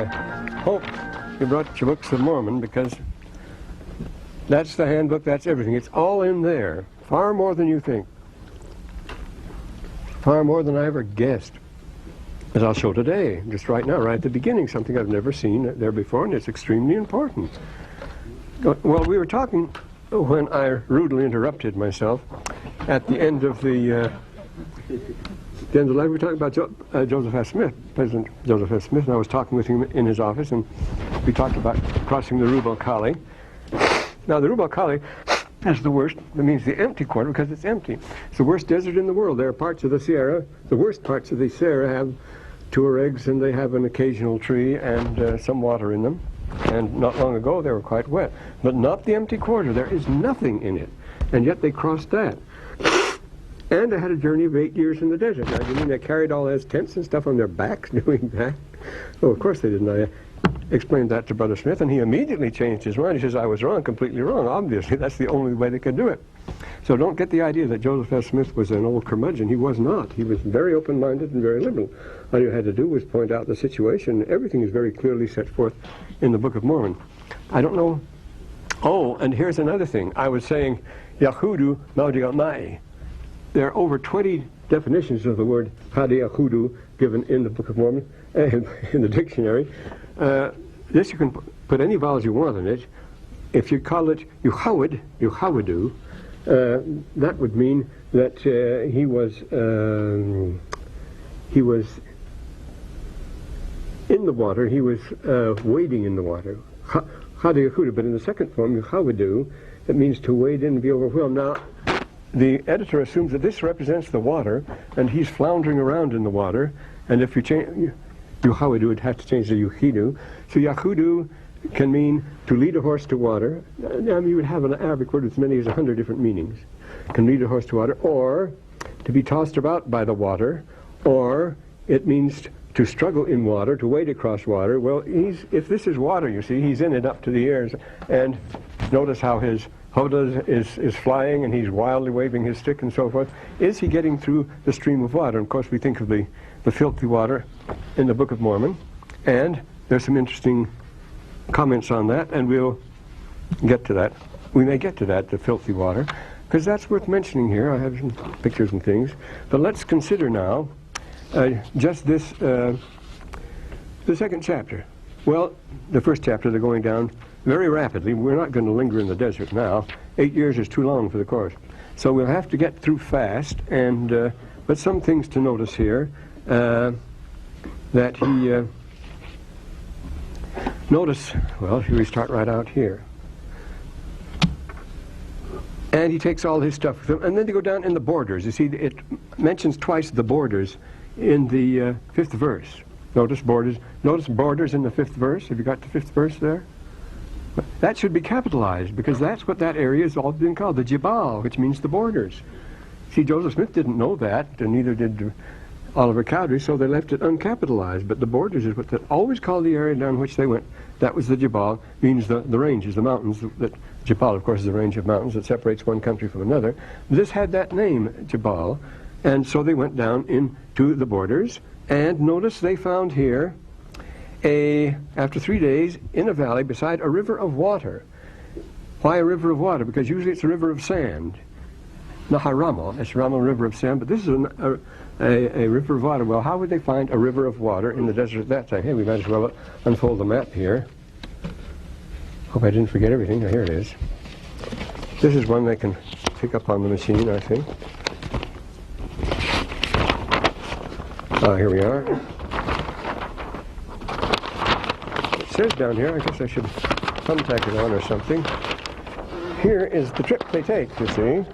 I hope you brought your books of Mormon, because that's the handbook, that's everything. It's all in there, far more than you think. Far more than I ever guessed. As I'll show today, just right now, right at the beginning, something I've never seen there before, and it's extremely important. Well, we were talking when I rudely interrupted myself at the end of the life. We were talking about Joseph F. Smith, President Joseph F. Smith, and I was talking with him in his office, and we talked about crossing the Rubel Kali. Now, the Rubel Kali is the worst. That means the empty quarter, because it's empty. It's the worst desert in the world. There are parts of the Sierra, the worst parts of the Sierra have Tuaregs, and they have an occasional tree and some water in them. And not long ago, they were quite wet. But not the empty quarter. There is nothing in it. And yet they crossed that. And they had a journey of 8 years in the desert. Now, you mean they carried all those tents and stuff on their backs doing that? Oh, of course they didn't. I explained that to Brother Smith, and he immediately changed his mind. He says, I was wrong, completely wrong. Obviously, that's the only way they could do it. So don't get the idea that Joseph F. Smith was an old curmudgeon. He was not. He was very open-minded and very liberal. All you had to do was point out the situation. Everything is very clearly set forth in the Book of Mormon. I don't know. Oh, and here's another thing. I was saying, Yahudu Maudigamai. There are over 20 definitions of the word Hadi-Yahudu given in the Book of Mormon, in the dictionary. This you can put any vowels you want in it. If you call it Yuhawidu, that would mean that he was in the water, he was wading in the water. Hadi-Yahudu, but in the second form, Yuhawidu, it means to wade in and be overwhelmed. Now, the editor assumes that this represents the water, and he's floundering around in the water, and if you change Yuhawidu, would have to change to Yuhidu. So Yahudu can mean to lead a horse to water. I mean, you would have an Arabic word with as many as 100 different meanings. Can lead a horse to water, or to be tossed about by the water, or it means to struggle in water, to wade across water. Well, if this is water, you see, he's in it up to the ears, and notice how his Hoda is flying, and he's wildly waving his stick and so forth. Is he getting through the stream of water? And of course, we think of the filthy water in the Book of Mormon, and there's some interesting comments on that, and we'll get to that. We may get to that, the filthy water, because that's worth mentioning here. I have some pictures and things. But let's consider now just this, the second chapter. Well, the first chapter, they're going down very rapidly. We're not going to linger in the desert now. 8 years is too long for the course. So we'll have to get through fast, and but some things to notice here. That he, notice, well, here we start right out here. And he takes all his stuff with him, and then they go down in the borders. You see, it mentions twice the borders in the 5th verse. Notice borders. Notice borders in the 5th verse. Have you got the 5th verse there? That should be capitalized, because that's what that area has all been called, the Jabal, which means the borders. See, Joseph Smith didn't know that, and neither did Oliver Cowdery, so they left it uncapitalized. But the borders is what they always called the area down which they went. That was the Jabal, means the ranges, the mountains. That Jabal, of course, is a range of mountains that separates one country from another. This had that name, Jabal, and so they went down into the borders. And notice they found here, after 3 days, in a valley beside a river of water. Why a river of water? Because usually it's a river of sand. Naharamo, it's Ramo, river of sand, but this is a river of water. Well, how would they find a river of water in the desert at that time? Hey, we might as well unfold the map here. Hope I didn't forget everything. Now, here it is. This is one they can pick up on the machine, I think. Here we are. It says down here, I guess I should thumbtack it on or something. Here is the trip they take, you see.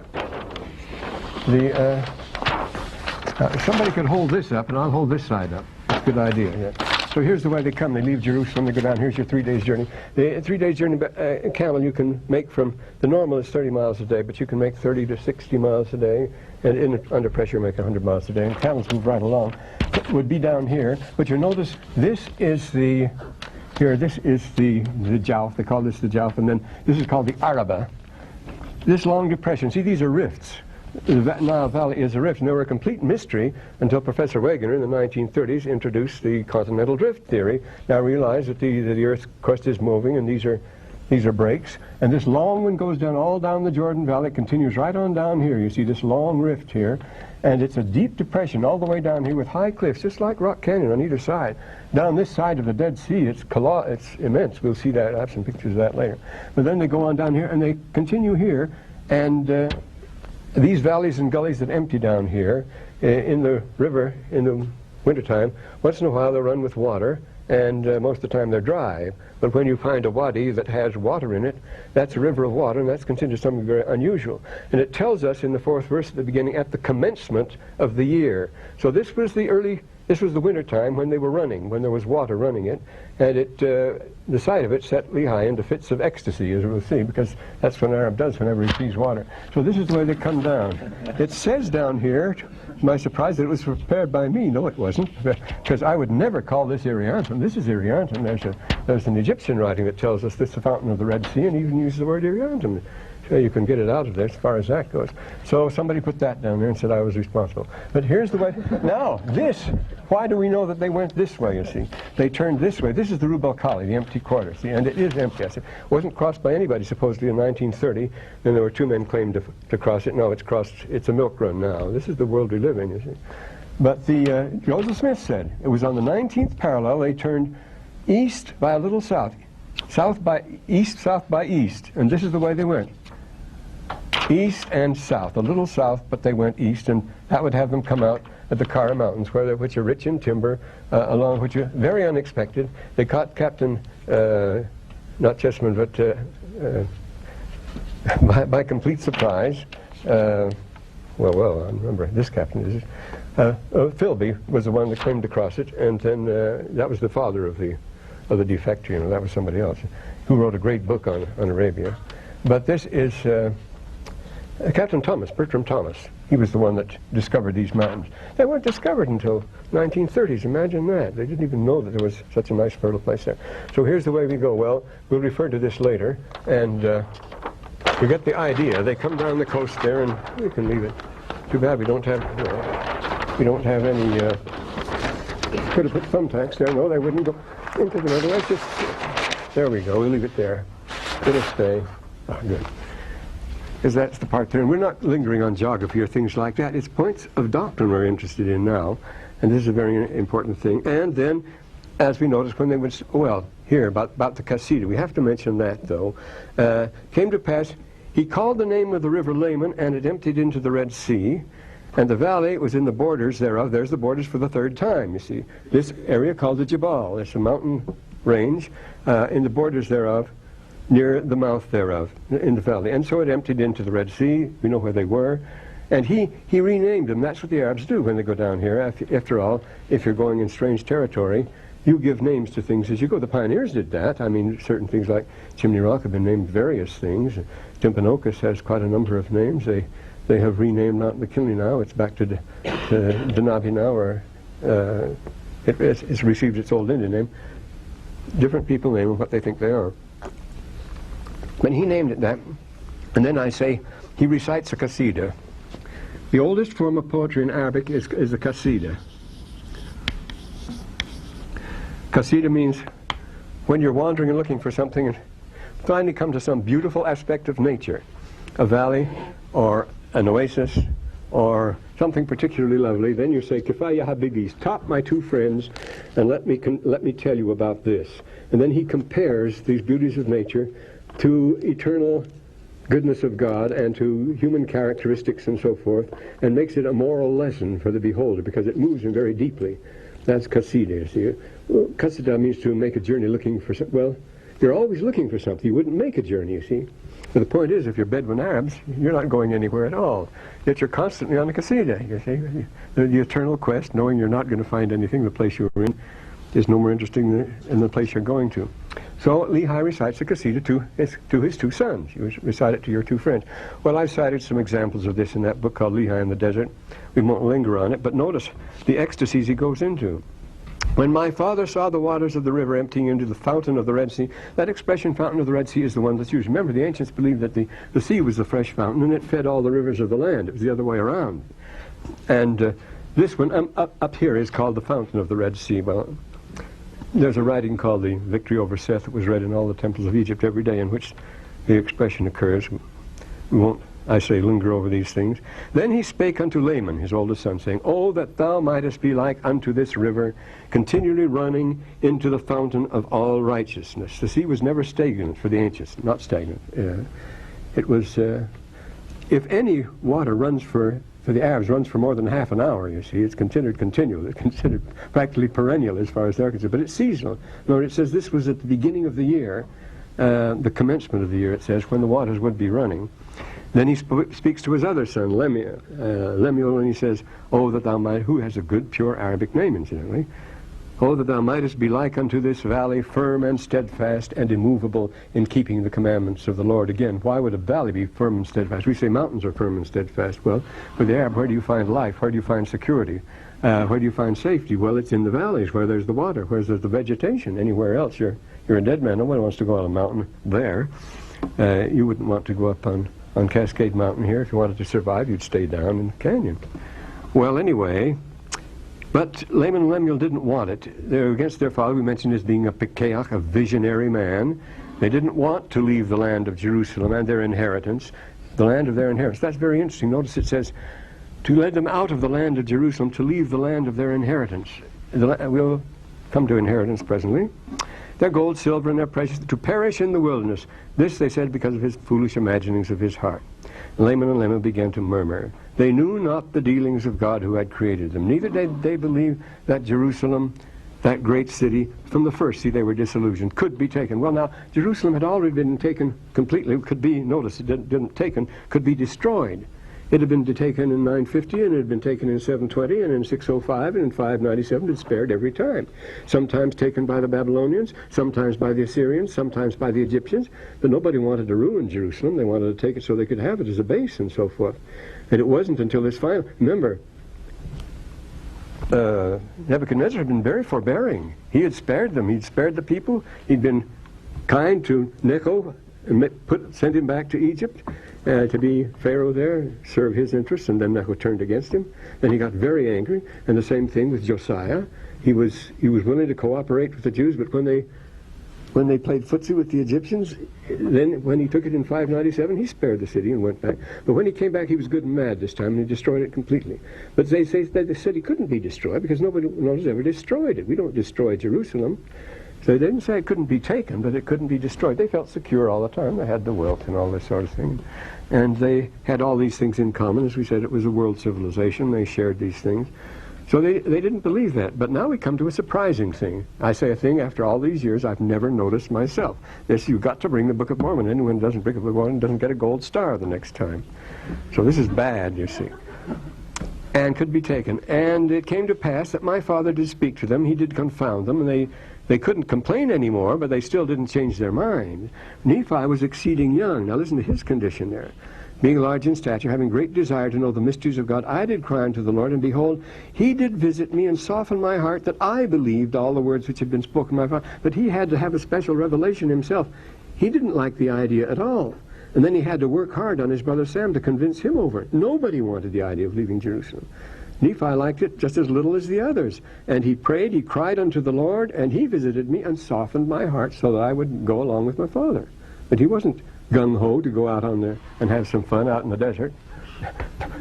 If somebody could hold this up, and I'll hold this side up. That's a good idea. Yeah. So here's the way they come. They leave Jerusalem, they go down. Here's your 3 days journey. The 3 days journey camel you can make from, the normal is 30 miles a day, but you can make 30 to 60 miles a day, and under pressure make 100 miles a day. And camels move right along. It would be down here, but you'll notice this is the Jowf. They call this the Jowf, and then this is called the Araba. This long depression. See, these are rifts. the Nile Valley is a rift, and they were a complete mystery until Professor Wegener in the 1930s introduced the continental drift theory. Now realize that the Earth's crust is moving, and these are breaks, and this long one goes down all down the Jordan Valley, continues right on down here. You see this long rift here, and it's a deep depression all the way down here with high cliffs, just like Rock Canyon on either side. Down this side of the Dead Sea, it's immense. We'll see that. I have some pictures of that later. But then they go on down here, and they continue here, and these valleys and gullies that empty down here in the river in the wintertime, once in a while they run with water, and most of the time they're dry. But when you find a wadi that has water in it, that's a river of water, and that's considered something very unusual. And it tells us in the 4th verse at the beginning, at the commencement of the year. So this was the winter time when they were running, when there was water running it, and the sight of it set Lehi into fits of ecstasy, as we'll see, because that's what an Arab does whenever he sees water. So this is the way they come down. It says down here, to my surprise, that it was prepared by me. No, it wasn't, because I would never call this Iriantum. This is Iriantum. There's an Egyptian writing that tells us this is the fountain of the Red Sea, and even uses the word Iriantum. So you can get it out of there as far as that goes. So somebody put that down there and said I was responsible. But here's the way. Now, why do we know that they went this way, you see? They turned this way. This is the Rub al-Khali, the empty quarter, see? And it is empty. I said, it wasn't crossed by anybody supposedly in 1930. Then there were 2 men claimed to cross it. No, it's crossed. It's a milk run now. This is the world we live in, you see. But Joseph Smith said it was on the 19th parallel they turned east by a little south. South by east. And this is the way they went. East and south, a little south, but they went east, and that would have them come out at the Kara Mountains, which are rich in timber, along which are very unexpected. They caught Captain, not Chessman, but by complete surprise. I remember this captain. Philby was the one that claimed to cross it, and then that was the father of the defector. You know, that was somebody else who wrote a great book on Arabia. But this is Captain Thomas, Bertram Thomas. He was the one that discovered these mountains. They weren't discovered until 1930s. Imagine that. They didn't even know that there was such a nice fertile place there. So here's the way we go. Well, we'll refer to this later, and you get the idea. They come down the coast there, and we can leave it. Too bad we don't have any. Could have put thumbtacks there. No, they wouldn't go into the middle. Let's just. There we go. We'll leave it there. It'll stay. Oh, good. Because that's the part there. And we're not lingering on geography or things like that. It's points of doctrine we're interested in now. And this is a very important thing. And then, as we noticed, when they would, here, about the Kasida, we have to mention that, though. Came to pass, he called the name of the river Laman, and it emptied into the Red Sea. And the valley was in the borders thereof. There's the borders for the 3rd time, you see. This area called the Jabal. It's a mountain range in the borders thereof, near the mouth thereof, in the valley. And so it emptied into the Red Sea. We know where they were. And he renamed them. That's what the Arabs do when they go down here. After all, if you're going in strange territory, you give names to things as you go. The pioneers did that. I mean, certain things like Chimney Rock have been named various things. Timpanogos has quite a number of names. They have renamed Mount McKinley now. It's back to Denabi now, or it's received its old Indian name. Different people name them what they think they are. But he named it that. And then I say, he recites a Qasida. The oldest form of poetry in Arabic is a Qasida. Qasida means when you're wandering and looking for something and finally come to some beautiful aspect of nature, a valley or an oasis or something particularly lovely, then you say, Kifaya Habibi, stop my 2 friends and let me tell you about this. And then he compares these beauties of nature to eternal goodness of God and to human characteristics and so forth, and makes it a moral lesson for the beholder because it moves him very deeply. That's Qasida, you see. Qasida means to make a journey looking for something. Well, you're always looking for something. You wouldn't make a journey, you see. But the point is, if you're Bedouin Arabs, you're not going anywhere at all. Yet you're constantly on a Qasida, you see. The eternal quest, knowing you're not going to find anything, the place you're in, is no more interesting than the place you're going to. So Lehi recites the Qasida to his 2 sons. You recite it to your 2 friends. Well, I've cited some examples of this in that book called Lehi in the Desert. We won't linger on it, but notice the ecstasies he goes into. When my father saw the waters of the river emptying into the fountain of the Red Sea, that expression, fountain of the Red Sea, is the one that's used. Remember, the ancients believed that the sea was the fresh fountain, and it fed all the rivers of the land. It was the other way around. And this one up here is called the fountain of the Red Sea. Well, there's a writing called the Victory over Seth that was read in all the temples of Egypt every day, in which the expression occurs. We won't, I say, linger over these things. Then he spake unto Laman, his oldest son, saying, "Oh, that thou mightest be like unto this river, continually running into the fountain of all righteousness." The sea was never stagnant for the ancients, not stagnant. It was, if any water runs for the Arabs, runs for more than half an hour, you see, it's considered continual. It's considered practically perennial as far as they're concerned. But it's seasonal. Remember, it says this was at the beginning of the year, the commencement of the year, it says, when the waters would be running. Then he speaks to his other son, Lemuel, and he says, "Oh, that thou might," who has a good, pure Arabic name, incidentally, "Oh, that thou mightest be like unto this valley, firm and steadfast and immovable in keeping the commandments of the Lord." Again, why would a valley be firm and steadfast? We say mountains are firm and steadfast. Well, for the Arab, where do you find life? Where do you find security? Where do you find safety? Well, it's in the valleys where there's the water, where there's the vegetation. Anywhere else, you're a dead man. Nobody wants to go on a mountain there. You wouldn't want to go up on Cascade Mountain here. If you wanted to survive, you'd stay down in the canyon. Well, anyway, but Laman and Lemuel didn't want it. They're against their father. We mentioned as being a pikeach, a visionary man. They didn't want to leave the land of Jerusalem and their inheritance, the land of their inheritance. That's very interesting. Notice it says, to lead them out of the land of Jerusalem, to leave the land of their inheritance. We'll come to inheritance presently. Their gold, silver, and their precious, to perish in the wilderness. This, they said, because of his foolish imaginings of his heart. Laman and Lemuel began to murmur. They knew not the dealings of God who had created them. Neither did they believe that Jerusalem, that great city, from the first, see, they were disillusioned, could be taken. Well, now, Jerusalem had already been taken completely, could be, notice it didn't taken, could be destroyed. It had been taken in 950, and it had been taken in 720, and in 605, and in 597. It spared every time. Sometimes taken by the Babylonians, sometimes by the Assyrians, sometimes by the Egyptians. But nobody wanted to ruin Jerusalem. They wanted to take it so they could have it as a base and so forth. And it wasn't until this final... Remember, Nebuchadnezzar had been very forbearing. He had spared them. He'd spared the people. He'd been kind to Necho, and sent him back to Egypt. To be Pharaoh there, serve his interests, and then Necho turned against him. Then he got very angry, and the same thing with Josiah. He was willing to cooperate with the Jews, but when they played footsie with the Egyptians, then when he took it in 597, he spared the city and went back. But when he came back, he was good and mad this time, and he destroyed it completely. But they say that the city couldn't be destroyed because nobody has ever destroyed it. We don't destroy Jerusalem. So they didn't say it couldn't be taken, but it couldn't be destroyed. They felt secure all the time. They had the wealth and all this sort of thing. And they had all these things in common. As we said, it was a world civilization. They shared these things. So they didn't believe that. But now we come to a surprising thing. I say a thing after all these years I've never noticed myself. This, you've got to bring the Book of Mormon. Anyone who doesn't bring the Book of Mormon doesn't get a gold star the next time. So this is bad, you see. And could be taken. And it came to pass that my father did speak to them. He did confound them, and they couldn't complain anymore, but they still didn't change their mind. Nephi was exceeding young. Now listen to his condition there. Being large in stature, having great desire to know the mysteries of God, I did cry unto the Lord, and behold, he did visit me and soften my heart, that I believed all the words which had been spoken by my father. But he had to have a special revelation himself. He didn't like the idea at all. And then he had to work hard on his brother Sam to convince him over it. Nobody wanted the idea of leaving Jerusalem. Nephi liked it just as little as the others. And he prayed, he cried unto the Lord, and he visited me and softened my heart so that I would go along with my father. But he wasn't gung-ho to go out on there and have some fun out in the desert.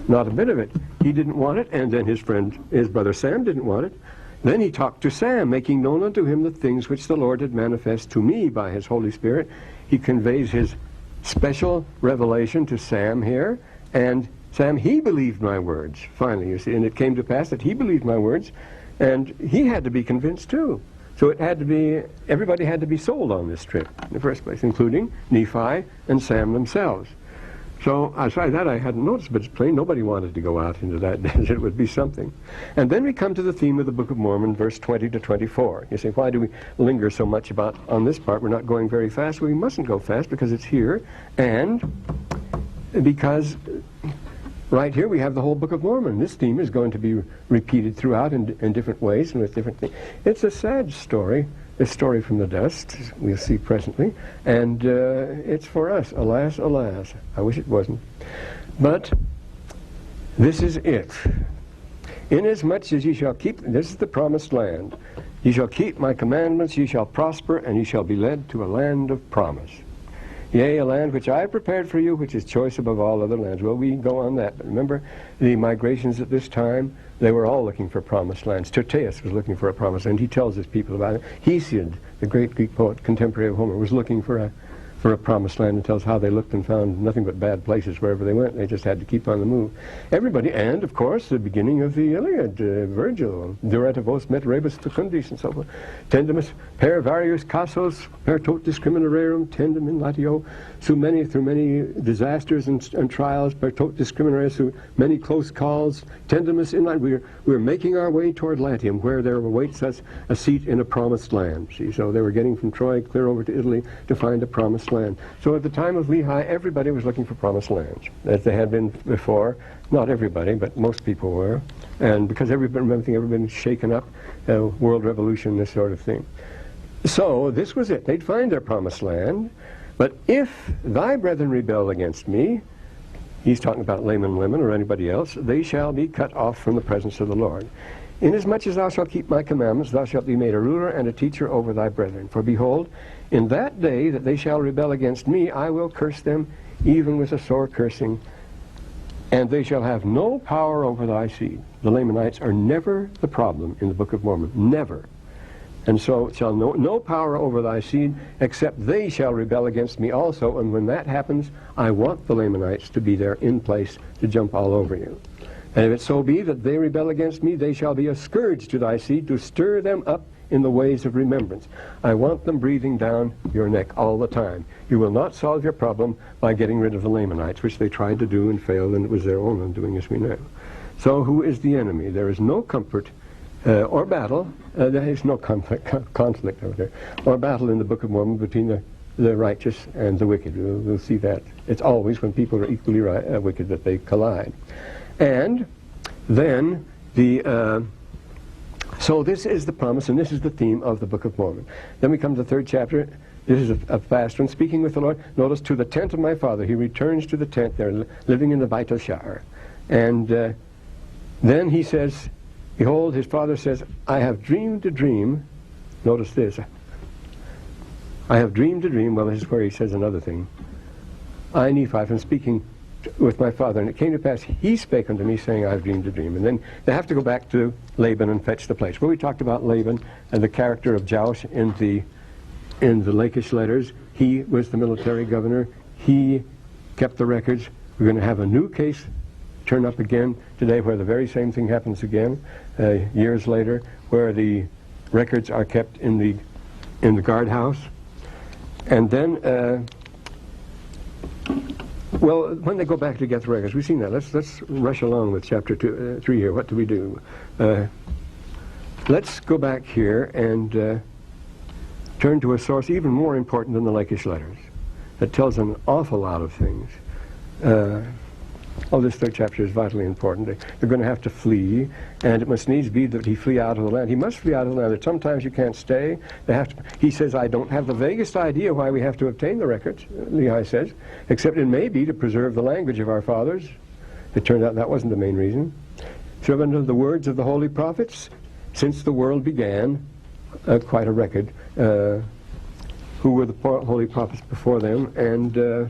Not a bit of it. He didn't want it, and then his brother Sam didn't want it. Then he talked to Sam, making known unto him the things which the Lord had manifest to me by his Holy Spirit. He conveys his special revelation to Sam here, and Sam, he believed my words, finally, you see, and it came to pass that he believed my words, and he had to be convinced too. So it had to be, everybody had to be sold on this trip in the first place, including Nephi and Sam themselves. So outside that I hadn't noticed, but it's plain nobody wanted to go out into that desert. It would be something. And then we come to the theme of the Book of Mormon, verse 20 to 24. You say, why do we linger so much on this part? We're not going very fast. Well, we mustn't go fast because it's here, and because right here we have the whole Book of Mormon. This theme is going to be repeated throughout in different ways and with different things. It's a sad story, a story from the dust, we'll see presently, and it's for us, alas, alas. I wish it wasn't. But this is it. Inasmuch as ye shall keep, this is the promised land, ye shall keep my commandments, ye shall prosper, and ye shall be led to a land of promise. Yea, a land which I have prepared for you, which is choice above all other lands. Well, we go on that. But remember, the migrations at this time, they were all looking for promised lands. Tertius was looking for a promised land. He tells his people about it. Hesiod, the great Greek poet, contemporary of Homer, was looking for a promised land, and tells how they looked and found nothing but bad places wherever they went. They just had to keep on the move. Everybody, and of course the beginning of the Iliad, Virgil, Durata vos met rebus fecundis, and so forth. Tendemus per varius casos, per tot discriminararum, tendem in latio, through many disasters and trials, per tot discriminararum, through many close calls, tendemus in latio. We're making our way toward Latium, where there awaits us a seat in a promised land. See, so they were getting from Troy clear over to Italy to find a promised land. So at the time of Lehi, everybody was looking for promised lands, as they had been before. Not everybody, but most people were. And because everything had been shaken up, world revolution, this sort of thing. So this was it. They'd find their promised land. But if thy brethren rebel against me, he's talking about Laman and Lemon or anybody else, they shall be cut off from the presence of the Lord. Inasmuch as thou shalt keep my commandments, thou shalt be made a ruler and a teacher over thy brethren. For behold, in that day that they shall rebel against me, I will curse them, even with a sore cursing, and they shall have no power over thy seed. The Lamanites are never the problem in the Book of Mormon. Never. And so shall no power over thy seed, except they shall rebel against me also. And when that happens, I want the Lamanites to be there in place to jump all over you. And if it so be that they rebel against me, they shall be a scourge to thy seed, to stir them up in the ways of remembrance. I want them breathing down your neck all the time. You will not solve your problem by getting rid of the Lamanites, which they tried to do and failed, and it was their own undoing, as we know. So who is the enemy? There is no comfort or battle. There is no conflict over there, or battle in the Book of Mormon between the righteous and the wicked. We'll see that. It's always when people are equally wicked that they collide. And then so this is the promise, and this is the theme of the Book of Mormon. Then we come to the third chapter. This is a fast one. Speaking with the Lord, notice, to the tent of my father. He returns to the tent there, living in the Beit Shar. And then he says, behold, his father says, I have dreamed a dream. Notice this. I have dreamed a dream. Well, this is where he says another thing. I, Nephi, am speaking with my father, and it came to pass, he spake unto me, saying, I have dreamed a dream. And then they have to go back to Laban and fetch the place. Well, we talked about Laban and the character of Jaush in the Lachish letters. He was the military governor. He kept the records. We're going to have a new case turn up again today, where the very same thing happens again, years later, where the records are kept in the guardhouse. And then well, when they go back to get the records, we've seen that. Let's rush along with chapter 3 here. What do we do? Let's go back here and turn to a source even more important than the Lachish letters. That tells an awful lot of things. This third chapter is vitally important. They're going to have to flee, and it must needs be that he flee out of the land. He must flee out of the land. Sometimes you can't stay. He says, I don't have the vaguest idea why we have to obtain the records, Lehi says, except it may be to preserve the language of our fathers. It turned out that wasn't the main reason. Servant of the words of the holy prophets, since the world began, quite a record, who were the holy prophets before them, and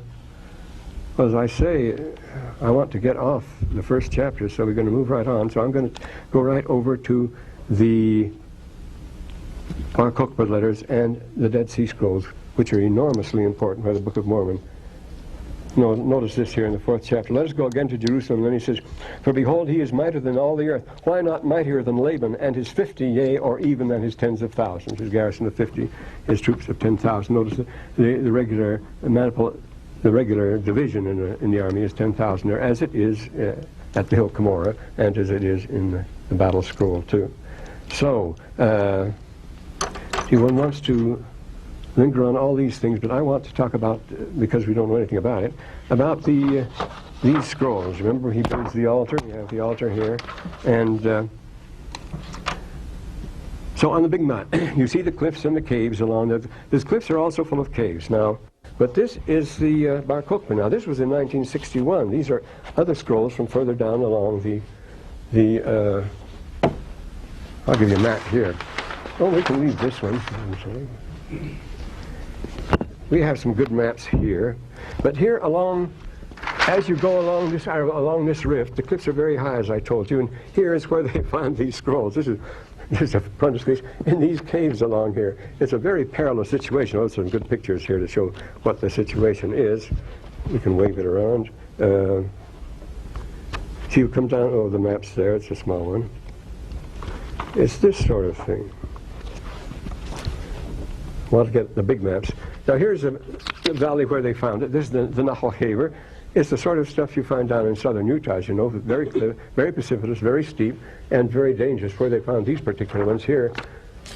as I say, I want to get off the first chapter, so we're going to move right on. So I'm going to go right over to the Bar Kokhba letters and the Dead Sea Scrolls, which are enormously important by the Book of Mormon. Notice this here in the 4th chapter. Let us go again to Jerusalem. Then he says, for behold, he is mightier than all the earth. Why not mightier than Laban and his 50, yea, or even than his tens of thousands? His garrison of 50, his troops of 10,000. Notice the regular maniple. The regular division in the army is 10,000 there, as it is at the hill Cumorah, and as it is in the battle scroll too. So, if one wants to linger on all these things, but I want to talk about, because we don't know anything about it, about these scrolls. Remember, he builds the altar. We have the altar here. And so on the big map, you see the cliffs and the caves along there. These cliffs are also full of caves. Now, but this is the Bar Kokhba. Now, this was in 1961. These are other scrolls from further down along the I'll give you a map here. Oh, we can leave this one. I'm sorry. We have some good maps here. But here along, as you go along this rift, the cliffs are very high, as I told you, and here is where they found these scrolls. This is a frontispiece in these caves along here. It's a very perilous situation. Oh, some good pictures here to show what the situation is. We can wave it around. See, you come down, oh, the map's there. It's a small one. It's this sort of thing. Want to get the big maps. Now here's the valley where they found it. This is the Nahal Haver. It's the sort of stuff you find down in southern Utah, as you know, very precipitous, very steep, and very dangerous, where they found these particular ones here,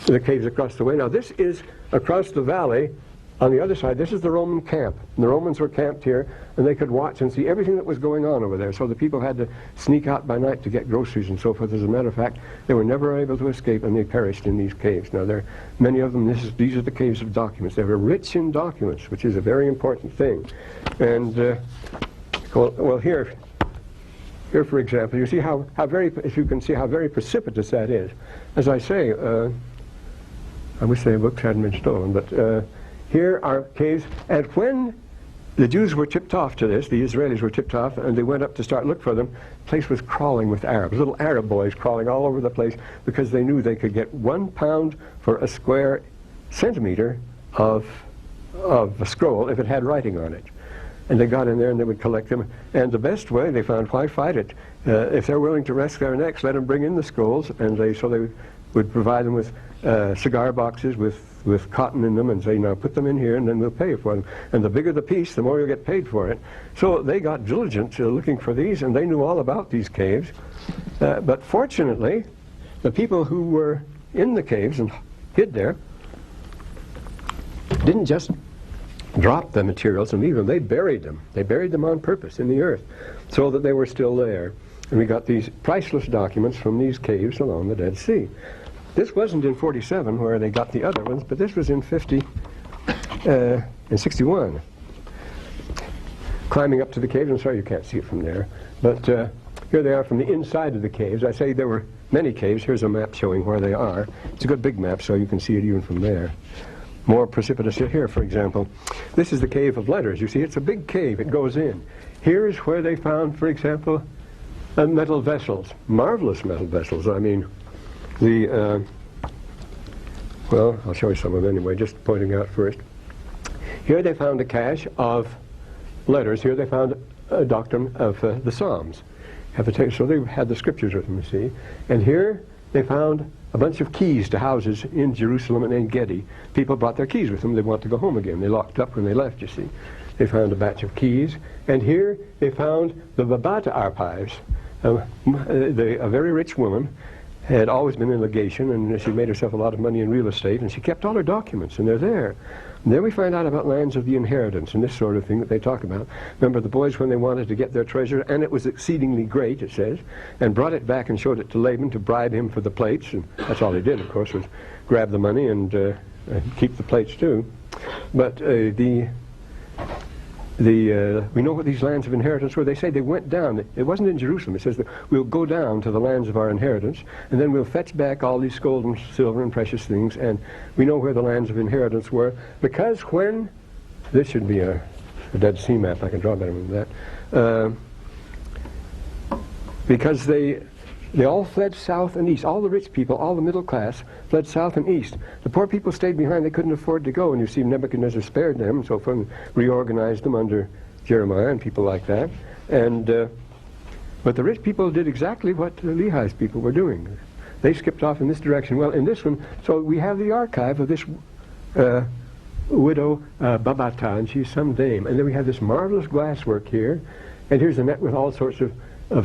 the caves across the way. Now this is across the valley. On the other side, this is the Roman camp. And the Romans were camped here, and they could watch and see everything that was going on over there. So the people had to sneak out by night to get groceries and so forth. As a matter of fact, they were never able to escape, and they perished in these caves. Now, there are many of them. These are the caves of documents. They were rich in documents, which is a very important thing. And well, here, for example, you see how very, if you can see how very precipitous that is. As I say, I wish the books hadn't been stolen, but. Here are caves, and when the Jews were tipped off to this, the Israelis were tipped off, and they went up to start look for them, the place was crawling with Arabs, little Arab boys crawling all over the place, because they knew they could get 1 pound for a square centimeter of a scroll if it had writing on it. And they got in there and they would collect them, and the best way, they found, why fight it? If they're willing to risk their necks, let them bring in the scrolls, and so they would provide them with cigar boxes with cotton in them and say, now put them in here and then we'll pay you for them. And the bigger the piece, the more you'll get paid for it. So they got diligent looking for these, and they knew all about these caves. But fortunately, the people who were in the caves and hid there didn't just drop the materials and leave them. They buried them. They buried them on purpose in the earth so that they were still there. And we got these priceless documents from these caves along the Dead Sea. This wasn't in 47 where they got the other ones, but this was in 61. Climbing up to the caves. I'm sorry you can't see it from there, but here they are from the inside of the caves. I say there were many caves. Here's a map showing where they are. It's a good big map, so you can see it even from there. More precipitous here, for example. This is the Cave of Letters. You see, it's a big cave. It goes in. Here's where they found, for example, metal vessels. Marvelous metal vessels. I mean, well, I'll show you some of them anyway, just pointing out first. Here they found a cache of letters. Here they found a doctrine of the Psalms. So they had the scriptures with them, you see. And here they found a bunch of keys to houses in Jerusalem and in Gedi. People brought their keys with them. They want to go home again. They locked up when they left, you see. They found a batch of keys. And here they found the Babata archives. A very rich woman had always been in legation, and she made herself a lot of money in real estate, and she kept all her documents, and they're there. And then we find out about lands of the inheritance and this sort of thing that they talk about. Remember the boys when they wanted to get their treasure, and it was exceedingly great, it says, and brought it back and showed it to Laban to bribe him for the plates, and that's all they did, of course, was grab the money and keep the plates too. But we know what these lands of inheritance were. They say they went down. It wasn't in Jerusalem. It says that we'll go down to the lands of our inheritance, and then we'll fetch back all these gold and silver and precious things, and we know where the lands of inheritance were, because when, this should be a Dead Sea map, I can draw better than that, because they all fled south and east. All the rich people, all the middle class, fled south and east. The poor people stayed behind. They couldn't afford to go. And you see Nebuchadnezzar spared them, so reorganized them under Jeremiah and people like that. And but the rich people did exactly what Lehi's people were doing. They skipped off in this direction. Well, in this one, so we have the archive of this widow Babata, and she's some dame. And then we have this marvelous glasswork here. And here's a net with all sorts of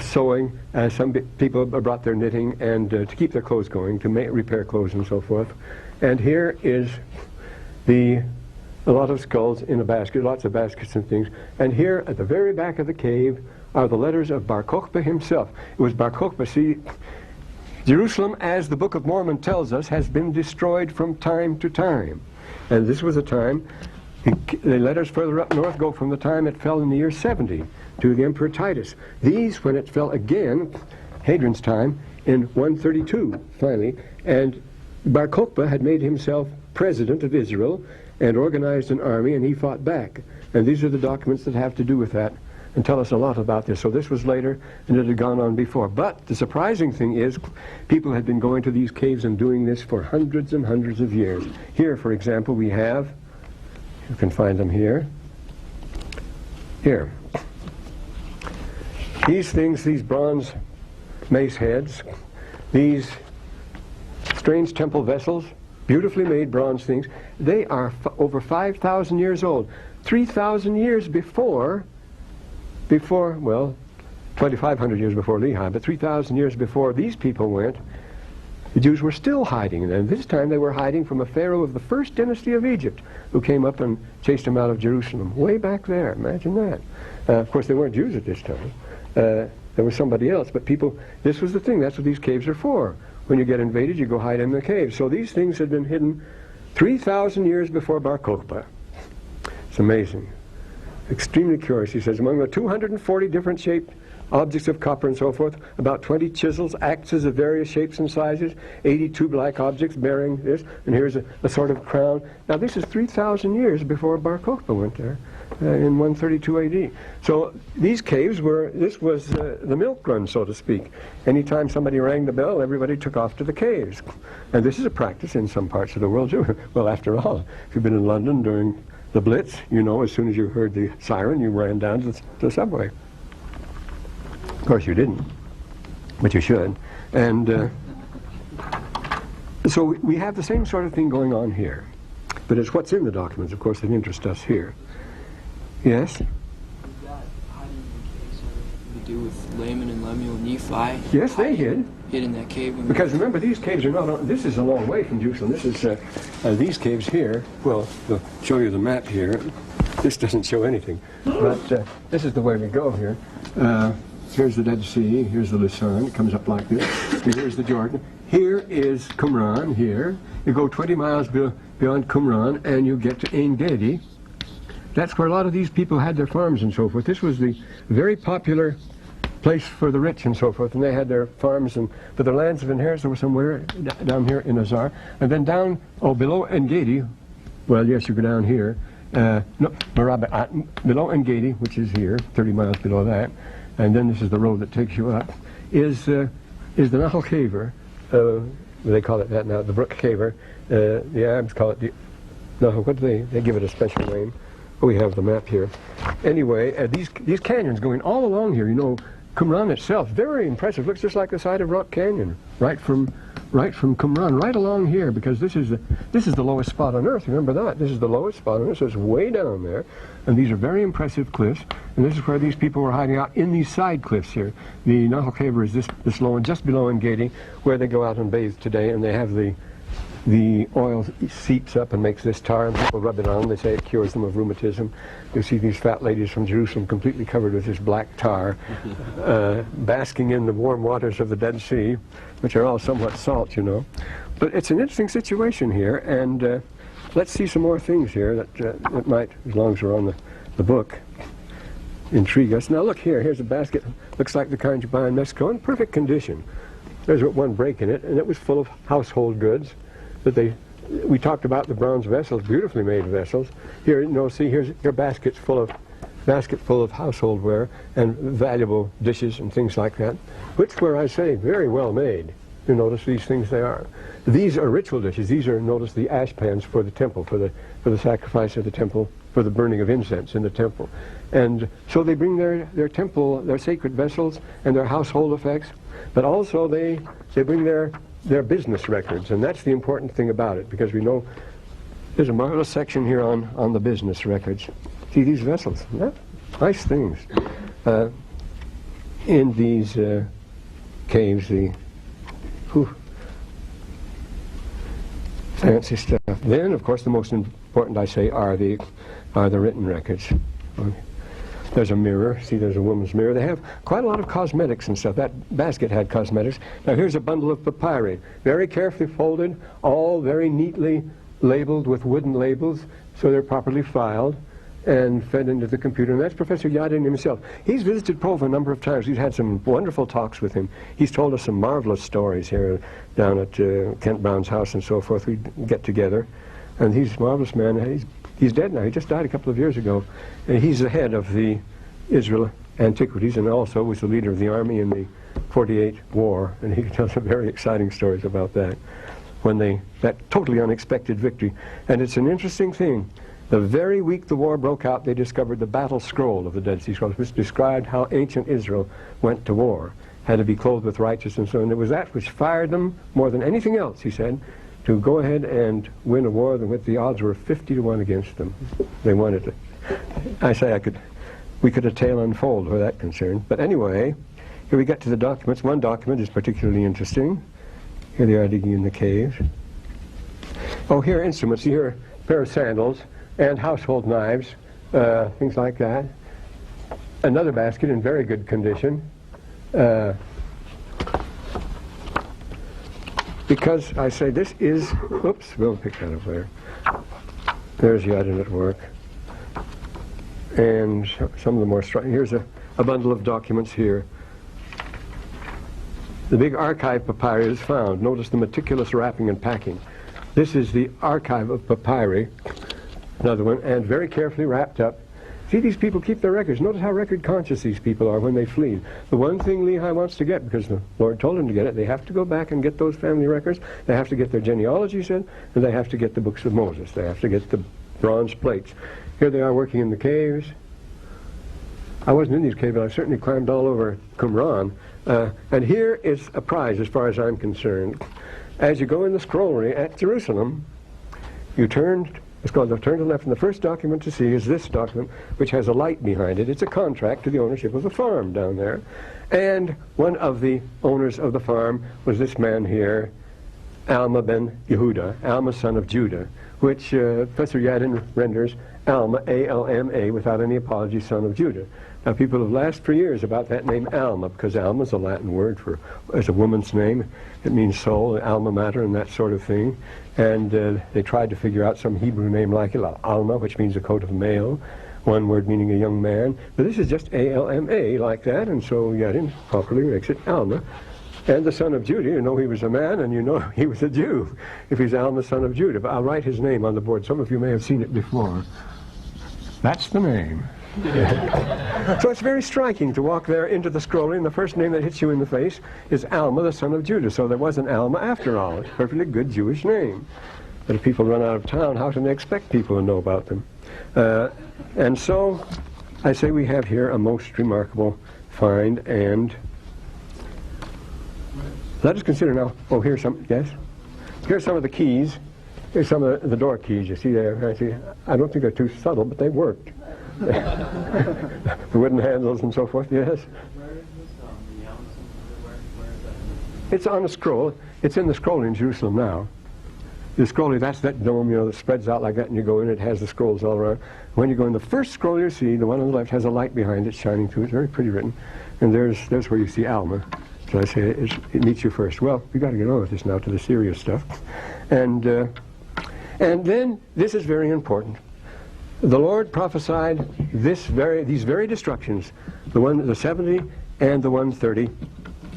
sewing. Some people brought their knitting and to keep their clothes going, to repair clothes and so forth. And here is the a lot of skulls in a basket, lots of baskets and things. And here at the very back of the cave are the letters of Bar Kokhba himself. It was Bar Kokhba. See, Jerusalem, as the Book of Mormon tells us, has been destroyed from time to time. And this was a time, the letters further up north go from the time it fell in the year 70 to the Emperor Titus. These, when it fell again, Hadrian's time, in 132, finally, and Bar Kokhba had made himself president of Israel and organized an army, and he fought back. And these are the documents that have to do with that and tell us a lot about this. So this was later, and it had gone on before. But the surprising thing is, people had been going to these caves and doing this for hundreds and hundreds of years. Here, for example, we have, you can find them here, here. These things, these bronze mace heads, these strange temple vessels, beautifully made bronze things, they are over 5,000 years old. 3,000 years before, well, 2,500 years before Lehi, but 3,000 years before these people went, the Jews were still hiding. And this time they were hiding from a pharaoh of the first dynasty of Egypt who came up and chased them out of Jerusalem. Way back there, imagine that. Of course, they weren't Jews at this time. There was somebody else, but people, this was the thing, that's what these caves are for. When you get invaded, you go hide in the caves. So these things had been hidden 3,000 years before Bar Kokhba. It's amazing. Extremely curious. He says, among the 240 different shaped objects of copper and so forth, about 20 chisels, axes of various shapes and sizes, 82 black objects bearing this, and here's a sort of crown. Now this is 3,000 years before Bar Kokhba went there. In 132 AD. So these caves were, this was the milk run, so to speak. Anytime somebody rang the bell, everybody took off to the caves. And this is a practice in some parts of the world too. Well, after all, if you've been in London during the Blitz, you know, as soon as you heard the siren, you ran down to the subway. Of course you didn't, but you should. And so we have the same sort of thing going on here. But it's what's in the documents, of course, that interest us here. Yes? That hiding in the caves to do with Laman and Lemuel and Nephi. Yes, they hid. Hid in that cave. Because remember, these caves are not, this is a long way from Jerusalem. This is, these caves here, well, we'll show you the map here. This doesn't show anything. But this is the way we go here. Here's the Dead Sea, here's the Lisan, it comes up like this. Here's the Jordan. Here is Qumran, here. You go 20 miles beyond Qumran and you get to Ein Gedi. That's where a lot of these people had their farms and so forth. This was the very popular place for the rich and so forth, and they had their farms, but their lands of inheritance were somewhere down here in Azar. And then down, below En Gedi, well, yes, you go down here, below En Gedi, which is here, 30 miles below that, and then this is the road that takes you up, is the Nahal Caver. They call it that now, the Brook Caver. The Arabs call it what do they give it a special name. We have the map here. Anyway, these canyons going all along here, you know, Qumran itself, very impressive. Looks just like the side of Rock Canyon, right from Qumran, right along here, because this is the lowest spot on Earth. Remember that. This is the lowest spot on Earth, so it's way down there. And these are very impressive cliffs, and this is where these people were hiding out, in these side cliffs here. The Nahal Caver is this low, and just below En Gedi, where they go out and bathe today, and they have the oil seeps up and makes this tar, and people rub it on. They say it cures them of rheumatism. You see these fat ladies from Jerusalem completely covered with this black tar, basking in the warm waters of the Dead Sea, which are all somewhat salt, you know. But it's an interesting situation here, and let's see some more things here that might, as long as we're on the book, intrigue us. Now look here, here's a basket. Looks like the kind you buy in Mexico, in perfect condition. There's one break in it, and it was full of household goods. That we talked about the bronze vessels, beautifully made vessels. Here, you know, see, here's your basket full of household ware and valuable dishes and things like that, which were, I say, very well made. You notice these things they are. These are ritual dishes. These are, notice, the ash pans for the temple, for the sacrifice of the temple, for the burning of incense in the temple. And so they bring their temple, their sacred vessels and their household effects, but also they bring their business records, and that's the important thing about it, because we know there's a marvelous section here on the business records. See these vessels? Yeah? Nice things. In these Fancy stuff. Then, of course, the most important, I say, are the written records. There's a mirror. See, there's a woman's mirror. They have quite a lot of cosmetics and stuff. That basket had cosmetics. Now, here's a bundle of papyri, very carefully folded, all very neatly labeled with wooden labels, so they're properly filed and fed into the computer. And that's Professor Yadin himself. He's visited Prova a number of times. We've had some wonderful talks with him. He's told us some marvelous stories here down at Kent Brown's house and so forth. We get together. And he's a marvelous man. He's dead now. He just died a couple of years ago. And he's the head of the Israel Antiquities, and also was the leader of the army in the 48 war. And he tells some very exciting stories about that, that totally unexpected victory. And it's an interesting thing. The very week the war broke out, they discovered the battle scroll of the Dead Sea Scrolls, which described how ancient Israel went to war, had to be clothed with righteousness. And it was that which fired them more than anything else, he said, to go ahead and win a war with the odds were 50-1 against them. They wanted to. I say we could a tale unfold where that concerned. But anyway, here we get to the documents. One document is particularly interesting. Here they are digging in the caves. Oh, here are instruments. Here are a pair of sandals and household knives, things like that. Another basket in very good condition. Because I say this is, oops, we'll pick that up later. There's Yadin at work. And some of the more striking, here's a bundle of documents here. The big archive papyri is found. Notice the meticulous wrapping and packing. This is the archive of papyri, another one, and very carefully wrapped up. See, these people keep their records. Notice how record conscious these people are when they flee. The one thing Lehi wants to get, because the Lord told him to get it, they have to go back and get those family records. They have to get their genealogy, he said, and they have to get the books of Moses. They have to get the bronze plates. Here they are working in the caves. I wasn't in these caves, but I certainly climbed all over Qumran. And here is a prize as far as I'm concerned. As you go in the scrollery at Jerusalem, you turn, it's called the turn to the left, and the first document to see is this document, which has a light behind it. It's a contract to the ownership of a farm down there. And one of the owners of the farm was this man here, Alma ben Yehuda, Alma son of Judah, which Professor Yadin renders Alma, A-L-M-A, without any apology, son of Judah. Now, people have laughed for years about that name Alma, because Alma is a Latin word as a woman's name. It means soul, alma mater, and that sort of thing. And they tried to figure out some Hebrew name like it, Alma, which means a coat of mail, one word meaning a young man. But this is just A-L-M-A like that, and so Yadin properly makes it Alma. And the son of Judah, you know he was a man, and you know he was a Jew, if he's Alma, son of Judah. But I'll write his name on the board. Some of you may have seen it before. That's the name. So it's very striking to walk there into the scrolling, and the first name that hits you in the face is Alma, the son of Judah. So there was an Alma after all. It's a perfectly good Jewish name. But if people run out of town, how can they expect people to know about them? And so I say we have here a most remarkable find, and let us consider now, oh, here's some, yes? Here's some of the keys. Here's some of the door keys you see there. I don't think they're too subtle, but they worked. The wooden handles and so forth, yes. Where is this, the Alma, where is that? It's on a scroll. It's in the scroll in Jerusalem now. The scroll, that's that dome, you know, that spreads out like that, and you go in, it has the scrolls all around. When you go in, the first scroll you see, the one on the left, has a light behind it shining through it. It's very pretty written. And there's where you see Alma. So I say it meets you first. Well, we got to get on with this now to the serious stuff. And then, this is very important. The Lord prophesied these very destructions, the 70 and the 130 to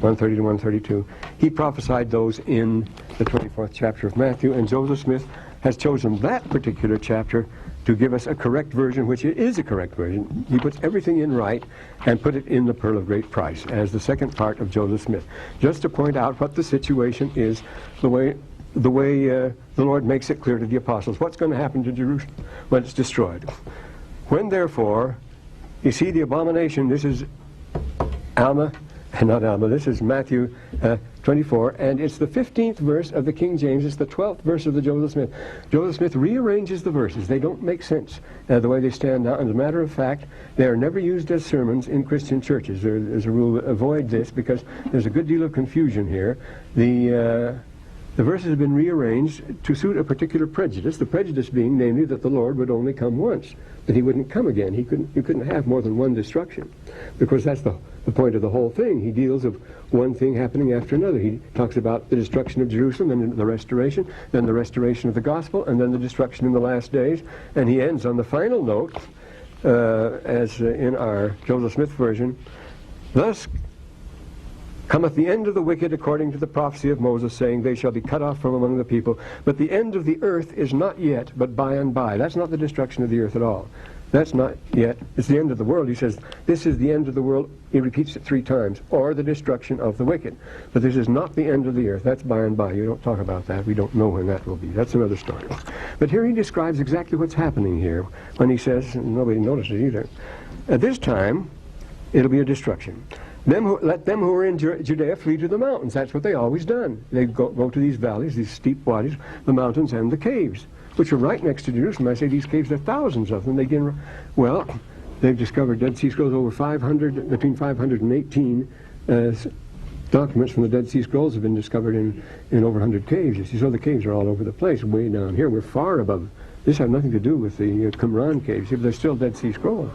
132. He prophesied those in the 24th chapter of Matthew, and Joseph Smith has chosen that particular chapter to give us a correct version, which it is a correct version. He puts everything in right and put it in the Pearl of Great Price as the second part of Joseph Smith, just to point out what the situation is, the way the Lord makes it clear to the apostles. What's going to happen to Jerusalem when it's destroyed? When, therefore, you see the abomination, this is this is Matthew 24, and it's the 15th verse of the King James. It's the 12th verse of the Joseph Smith. Joseph Smith rearranges the verses. They don't make sense the way they stand now. And as a matter of fact, they are never used as sermons in Christian churches. There's a rule to avoid this because there's a good deal of confusion here. The The verses have been rearranged to suit a particular prejudice, the prejudice being, namely, that the Lord would only come once, that he wouldn't come again. You couldn't have more than one destruction, because that's the point of the whole thing. He deals of one thing happening after another. He talks about the destruction of Jerusalem, then the restoration, then the restoration of the gospel, and then the destruction in the last days, and he ends on the final note, as in our Joseph Smith version, thus cometh the end of the wicked according to the prophecy of Moses, saying, they shall be cut off from among the people. But the end of the earth is not yet, but by and by. That's not the destruction of the earth at all. That's not yet. It's the end of the world. He says, this is the end of the world. He repeats it 3 times. Or the destruction of the wicked. But this is not the end of the earth. That's by and by. You don't talk about that. We don't know when that will be. That's another story. But here he describes exactly what's happening here when he says, and nobody notices either, at this time, it'll be a destruction. Let them who are in Judea flee to the mountains. That's what they always done. They go to these valleys, these steep wadis, the mountains and the caves, which are right next to Jerusalem. I say these caves, there are thousands of them. They've discovered Dead Sea Scrolls over 500, between 500 and 18 documents from the Dead Sea Scrolls have been discovered in over 100 caves. You see, so the caves are all over the place. Way down here, we're far above. This has nothing to do with the Qumran caves. They're still Dead Sea Scrolls.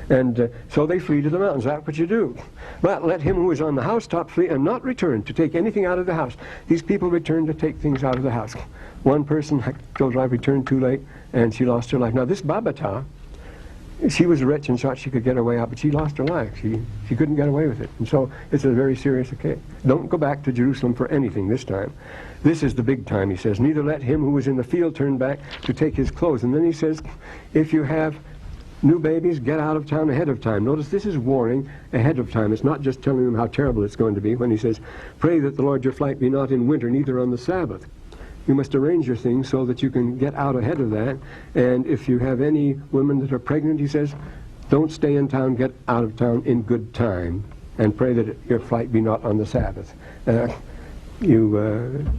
And so they flee to the mountains. That's what you do. But let him who is on the housetop flee and not return to take anything out of the house. These people return to take things out of the house. One person, Joe's wife, returned too late, and she lost her life. Now this Babata, she was a wretch and thought she could get her way out, but she lost her life. She couldn't get away with it. And so it's a very serious case. Don't go back to Jerusalem for anything this time. This is the big time, he says. Neither let him who was in the field turn back to take his clothes. And then he says, if you have new babies, get out of town ahead of time. Notice this is warning ahead of time. It's not just telling them how terrible it's going to be when he says, pray that the Lord your flight be not in winter, neither on the Sabbath. You must arrange your things so that you can get out ahead of that. And if you have any women that are pregnant, he says, don't stay in town, get out of town in good time, and pray that your flight be not on the Sabbath. You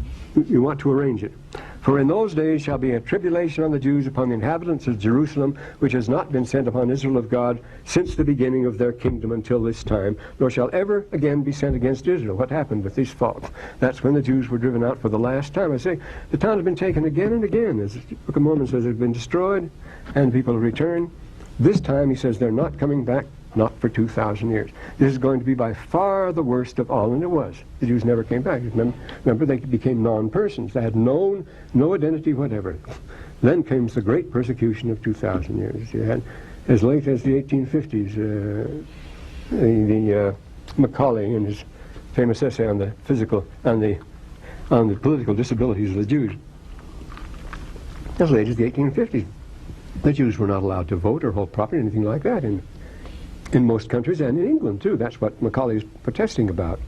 want to arrange it. For in those days shall be a tribulation on the Jews upon the inhabitants of Jerusalem, which has not been sent upon Israel of God since the beginning of their kingdom until this time, nor shall ever again be sent against Israel. What happened with these folks? That's when the Jews were driven out for the last time. I say, the town has been taken again and again. As the Book of Mormon says, it's been destroyed, and people have returned. This time, he says, they're not coming back, not for 2,000 years. This is going to be by far the worst of all, and it was. The Jews never came back. Remember, they became non-persons. They had no identity whatever. Then came the great persecution of 2,000 years. You had, as late as the 1850s, Macaulay in his famous essay on the political disabilities of the Jews. As late as the 1850s, the Jews were not allowed to vote or hold property, anything like that, in most countries, and in England too. That's what Macaulay is protesting about.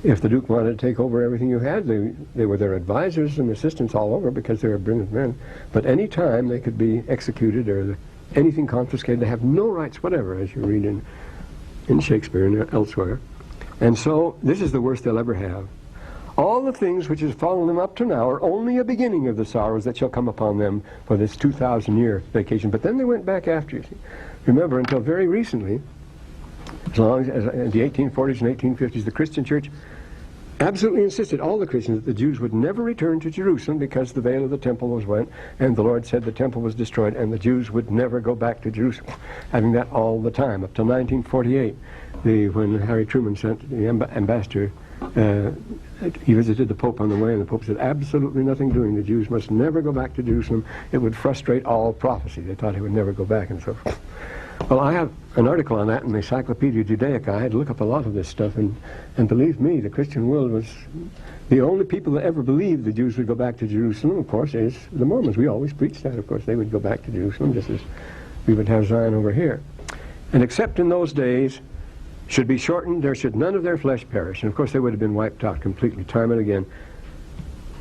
If the Duke wanted to take over everything you had, they were their advisors and assistants all over because they were brilliant men. But any time they could be executed or anything confiscated, they have no rights whatever, as you read in Shakespeare and elsewhere. And so this is the worst they'll ever have. All the things which has fallen them up to now are only a beginning of the sorrows that shall come upon them for this 2,000-year vacation. But then they went back after, you see. Remember, until very recently, as long as in the 1840s and 1850s, the Christian church absolutely insisted, all the Christians, that the Jews would never return to Jerusalem because the veil of the temple was rent, and the Lord said the temple was destroyed, and the Jews would never go back to Jerusalem, having that all the time, up to 1948, when Harry Truman sent the ambassador. He visited the Pope on the way, and the Pope said, absolutely nothing doing. The Jews must never go back to Jerusalem. It would frustrate all prophecy. They thought he would never go back and so forth. Well, I have an article on that in the Encyclopedia Judaica. I had to look up a lot of this stuff, and believe me, the Christian world was the only people that ever believed the Jews would go back to Jerusalem, of course, is the Mormons. We always preached that, of course. They would go back to Jerusalem just as we would have Zion over here. And except in those days should be shortened, there should none of their flesh perish. And of course they would have been wiped out completely, time and again.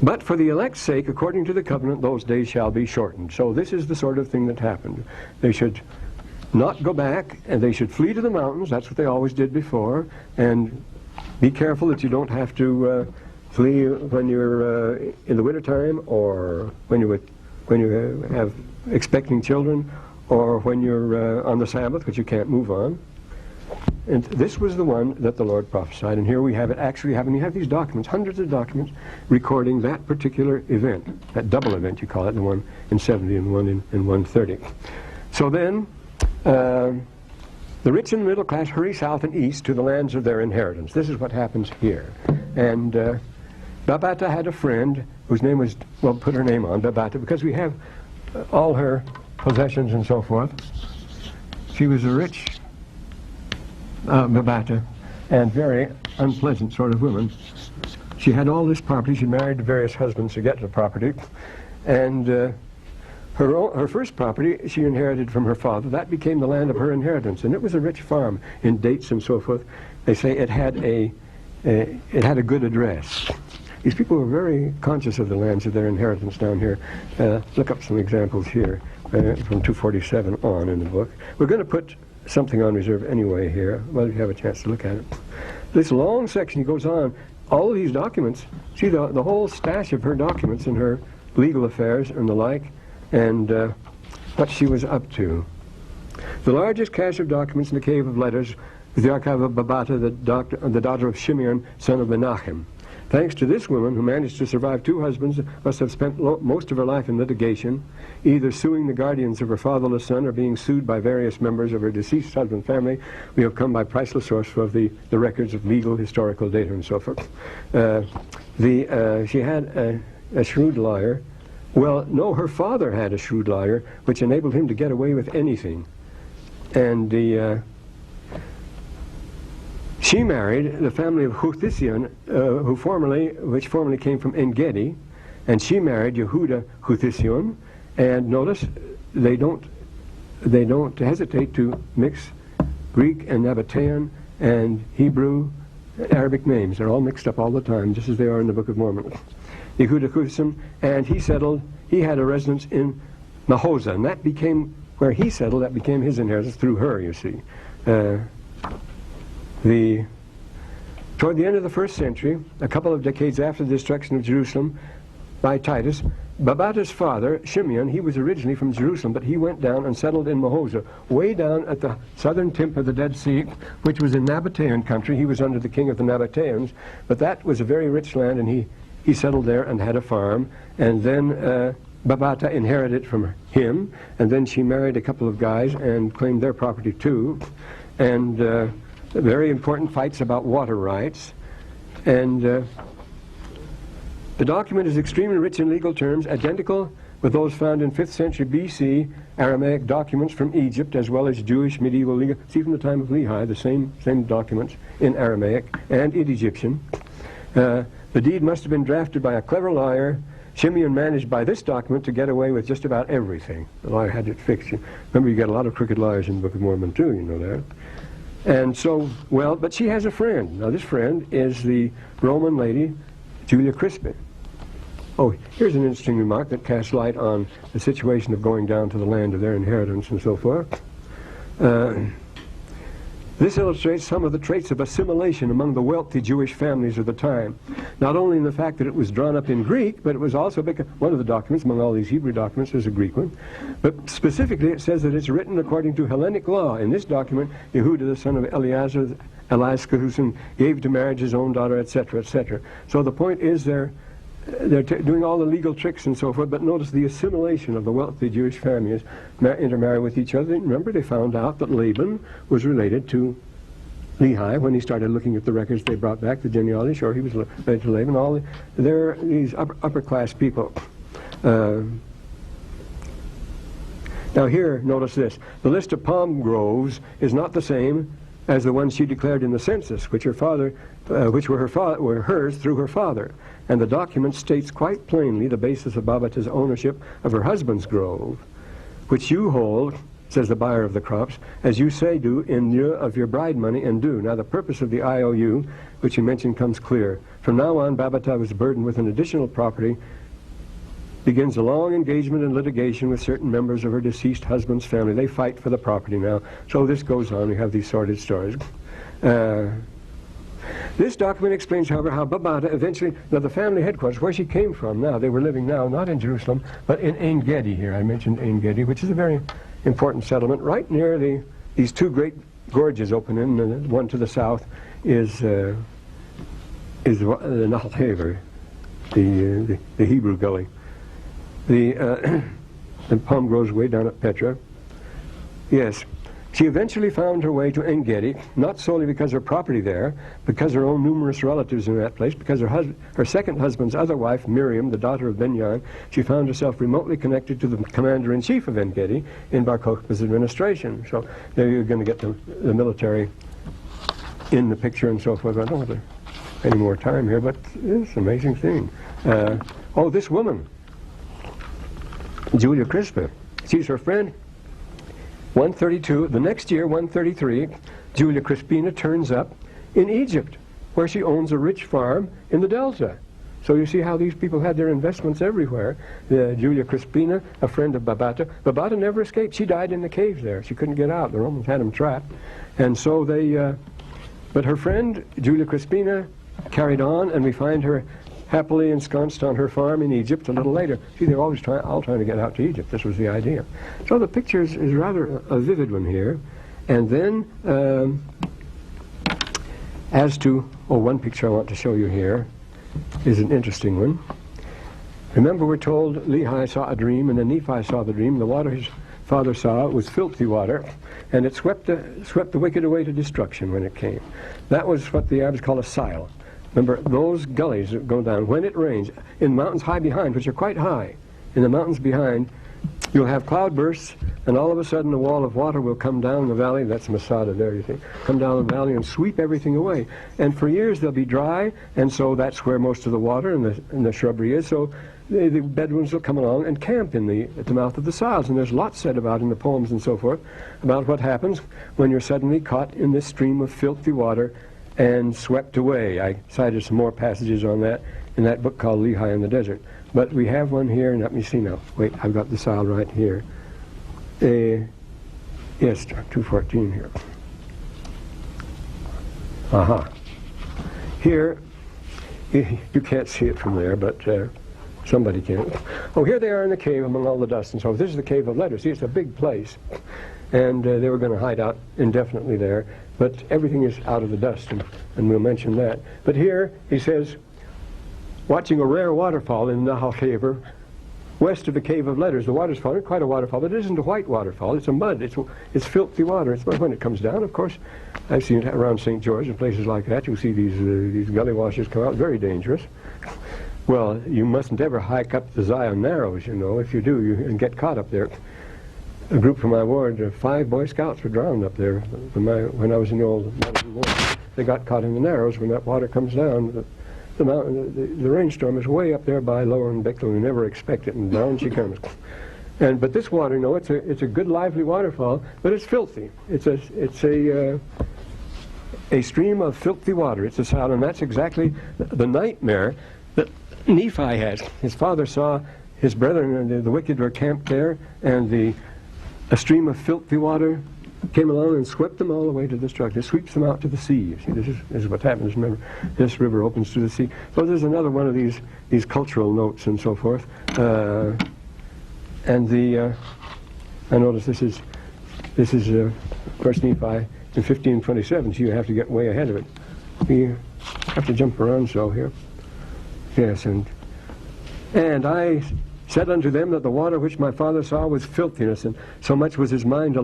But for the elect's sake, according to the covenant, those days shall be shortened. So this is the sort of thing that happened. They should not go back, and they should flee to the mountains. That's what they always did before. And be careful that you don't have to flee when you're in the wintertime, or when you have expecting children, or when you're on the Sabbath, which you can't move on. and this was the one that the Lord prophesied, and here we have it actually happening. You have these documents, hundreds of documents, recording that particular event, that double event you call it, the one in 70 and the one in 130. So then, the rich and the middle class hurry south and east to the lands of their inheritance. This is what happens here. And Babata had a friend whose name was, well, put her name on, Babata, because we have all her possessions and so forth. She was a rich Babata, and very unpleasant sort of woman. She had all this property. She married various husbands to get the property, and her first property she inherited from her father. That became the land of her inheritance, and it was a rich farm in dates and so forth. They say it had a good address. These people were very conscious of the lands of their inheritance down here. Look up some examples here from 247 on in the book. We're going to put something on reserve anyway here. Well, you have a chance to look at it. This long section goes on. All of these documents, see the whole stash of her documents and her legal affairs and the like, and what she was up to. The largest cache of documents in the cave of letters is the archive of Babata, the daughter of Shimeon, son of Menachem. Thanks to this woman, who managed to survive two husbands, must have spent most of her life in litigation, either suing the guardians of her fatherless son or being sued by various members of her deceased husband's family. We have come by priceless source of the records of legal, historical data and so forth. She had a shrewd liar. Well, no, her father had a shrewd liar, which enabled him to get away with anything. And she married the family of Huthision, which formerly came from En-Gedi, and she married Yehuda Huthision. And notice, they don't hesitate to mix Greek and Nabatean and Hebrew, Arabic names. They're all mixed up all the time, just as they are in the Book of Mormon. Yehuda Huthision, and he had a residence in Mahoza, and that became where he settled. That became his inheritance through her, you see. Toward the end of the 1st century, a couple of decades after the destruction of Jerusalem by Titus, Babata's father, Shimeon, he was originally from Jerusalem, but he went down and settled in Mahoza, way down at the southern tip of the Dead Sea, which was in Nabatean country. He was under the king of the Nabateans, but that was a very rich land, and he settled there and had a farm. And then Babata inherited it from him, and then she married a couple of guys and claimed their property too. And very important fights about water rights. And the document is extremely rich in legal terms, identical with those found in 5th century BC Aramaic documents from Egypt, as well as Jewish medieval legal. See, from the time of Lehi, the same documents in Aramaic and in Egyptian. The deed must have been drafted by a clever liar. Shimeon managed by this document to get away with just about everything. The liar had it fixed. Remember, you get a lot of crooked liars in the Book of Mormon too, you know that. And so, well, but she has a friend. Now, this friend is the Roman lady, Julia Crispi. Oh, here's an interesting remark that casts light on the situation of going down to the land of their inheritance and so forth. This illustrates some of the traits of assimilation among the wealthy Jewish families of the time. Not only in the fact that it was drawn up in Greek, but it was also, one of the documents, among all these Hebrew documents, is a Greek one. But specifically it says that it's written according to Hellenic law. In this document, Yehuda, the son of Eleazar, Eliascahusin, gave to marriage his own daughter, etc., etc. So the point is they're doing all the legal tricks and so forth, but notice the assimilation of the wealthy Jewish families intermarry with each other. Remember, they found out that Laban was related to Lehi when he started looking at the records they brought back, the genealogy. Sure, he was related to Laban. They're these upper class people. Now here, notice this. The list of palm groves is not the same as the ones she declared in the census, which were hers through her father. And the document states quite plainly the basis of Babata's ownership of her husband's grove, which you hold, says the buyer of the crops, as you say do in lieu of your bride money and due. Now the purpose of the IOU, which you mentioned, comes clear. From now on, Babata was burdened with an additional property, begins a long engagement in litigation with certain members of her deceased husband's family. They fight for the property now. So this goes on. We have these sordid stories. This document explains, however, how Babata eventually, now the family headquarters, where she came from now, they were living now not in Jerusalem, but in En-Gedi here. I mentioned En-Gedi, which is a very important settlement right near these two great gorges open in, and the one to the south is the Nahal Haver, the Hebrew gully. The palm grows way down at Petra. Yes. She eventually found her way to En-Gedi, not solely because her property there, because her own numerous relatives in that place, because her second husband's other wife, Miriam, the daughter of Benyan, she found herself remotely connected to the commander-in-chief of En-Gedi in Bar Kokhba's administration. So there you're going to get the military in the picture and so forth. I don't have any more time here, but it's an amazing thing. Oh, this woman, Julia Crispa, she's her friend. 132, the next year, 133, Julia Crispina turns up in Egypt, where she owns a rich farm in the Delta. So you see how these people had their investments everywhere. Julia Crispina, a friend of Babata. Babata never escaped. She died in the caves there. She couldn't get out. The Romans had him trapped. And so but her friend, Julia Crispina, carried on, and we find her happily ensconced on her farm in Egypt a little later. See, they're always all trying to get out to Egypt. This was the idea. So the picture is rather a vivid one here. And then, as to, one picture I want to show you here is an interesting one. Remember, we're told Lehi saw a dream, and then Nephi saw the dream. The water his father saw was filthy water, and it swept the wicked away to destruction when it came. That was what the Arabs call a sile. Remember, those gullies that go down, when it rains, in mountains high behind, which are quite high, in the mountains behind, you'll have cloudbursts, and all of a sudden a wall of water will come down the valley. That's Masada there, you see. Come down the valley and sweep everything away. And for years they'll be dry, and so that's where most of the water and the shrubbery is. So the Bedouins will come along and camp at the mouth of the siles. And there's lots said about in the poems and so forth about what happens when you're suddenly caught in this stream of filthy water and swept away. I cited some more passages on that in that book called Lehi in the Desert. But we have one here, and let me see now. Wait, I've got the sile right here. Yes, 214 here. Aha. Here, you can't see it from there, but somebody can. Oh, here they are in the cave among all the dust and so forth. This is the Cave of Letters. See, it's a big place. And they were going to hide out indefinitely there. But everything is out of the dust, and we'll mention that. But here, he says, watching a rare waterfall in Nahal Haver, west of the Cave of Letters. The water's falling, quite a waterfall, but it isn't a white waterfall. It's a mud. It's filthy water. It's when it comes down, of course. I've seen it around St. George and places like that. You'll see these gully washes come out, very dangerous. Well, you mustn't ever hike up the Zion Narrows, you know. If you do, and get caught up there. A group from my ward, 5 Boy Scouts were drowned up there when I was in the old mountain ward. They got caught in the Narrows when that water comes down. The rainstorm is way up there by Lower and Bickel. You never expect it, and down she comes. But this water, you know, it's a good, lively waterfall, but it's filthy. It's a stream of filthy water. It's a sound, and that's exactly the nightmare that Nephi has. His father saw his brethren and the wicked were camped there, and a stream of filthy water came along and swept them all the way to destruction. It sweeps them out to the sea. You see, this is what happens. Remember, this river opens to the sea. So there's another one of these cultural notes and so forth. I notice this is of course Nephi in 1527. So you have to get way ahead of it. We have to jump around so here. Yes, and I said unto them that the water which my father saw was filthiness, and so much was his mind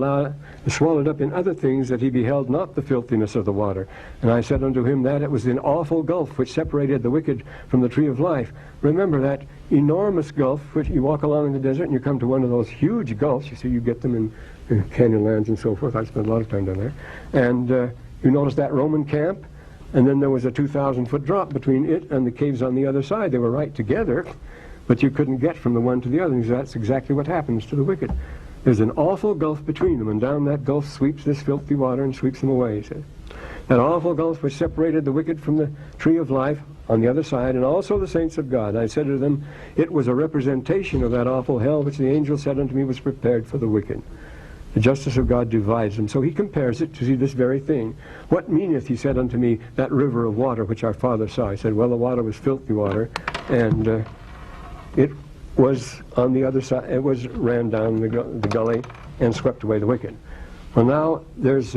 swallowed up in other things that he beheld not the filthiness of the water. And I said unto him that it was an awful gulf which separated the wicked from the tree of life. Remember that enormous gulf which you walk along in the desert and you come to one of those huge gulfs. You see, you get them in Canyonlands and so forth. I spent a lot of time down there. And you notice that Roman camp, and then there was a 2,000-foot drop between it and the caves on the other side. They were right together, but you couldn't get from the one to the other. And that's exactly what happens to the wicked. There's an awful gulf between them, and down that gulf sweeps this filthy water and sweeps them away, he says. That awful gulf which separated the wicked from the tree of life on the other side, and also the saints of God. I said to them, it was a representation of that awful hell which the angel said unto me was prepared for the wicked. The justice of God divides them. So he compares it to see this very thing. What meaneth, he said unto me, that river of water which our father saw? I said, well, the water was filthy water, and it was on the other side. It ran down the gully and swept away the wicked. Well, now there's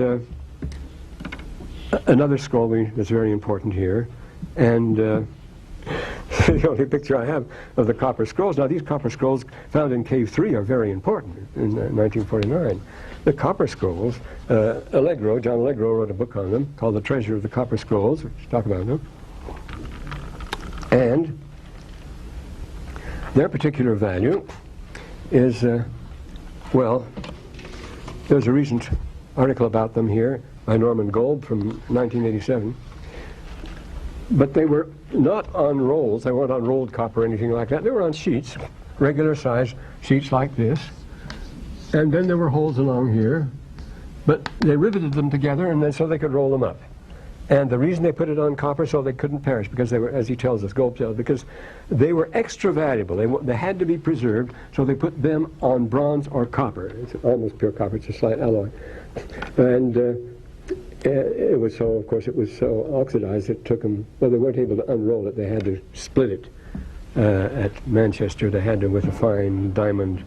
another scroll that's very important here, and the only picture I have of the copper scrolls. Now, these copper scrolls found in Cave 3 are very important in 1949. The copper scrolls, John Allegro wrote a book on them called The Treasure of the Copper Scrolls, which talk about them. And their particular value is, well, there's a recent article about them here by Norman Gold from 1987. But they were not on rolls. They weren't on rolled copper or anything like that. They were on sheets, regular size sheets like this. And then there were holes along here. But they riveted them together, and then so they could roll them up. And the reason they put it on copper so they couldn't perish, because they were, as he tells us, Gold tells, because they were extra valuable. They had to be preserved, so they put them on bronze or copper. It's almost pure copper. It's a slight alloy. And it was so, of course, it was so oxidized it took them, well, they weren't able to unroll it. They had to split it at Manchester. They had to, with a fine diamond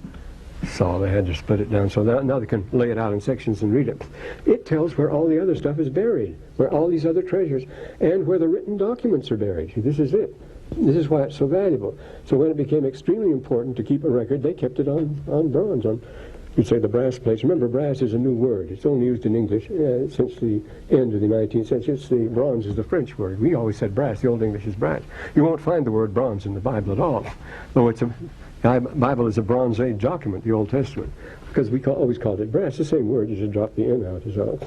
saw, they had to split it down. So now they can lay it out in sections and read it. It tells where all the other stuff is buried, where all these other treasures, and where the written documents are buried. See, this is it. This is why it's so valuable. So when it became extremely important to keep a record, they kept it on bronze, you'd say the brass plates. Remember, brass is a new word. It's only used in English since the end of the 19th century. It's the bronze is the French word. We always said brass. The Old English is brass. You won't find the word bronze in the Bible at all, though the Bible is a Bronze Age document, the Old Testament, because we always called it brass. The same word, you just drop the N out is all.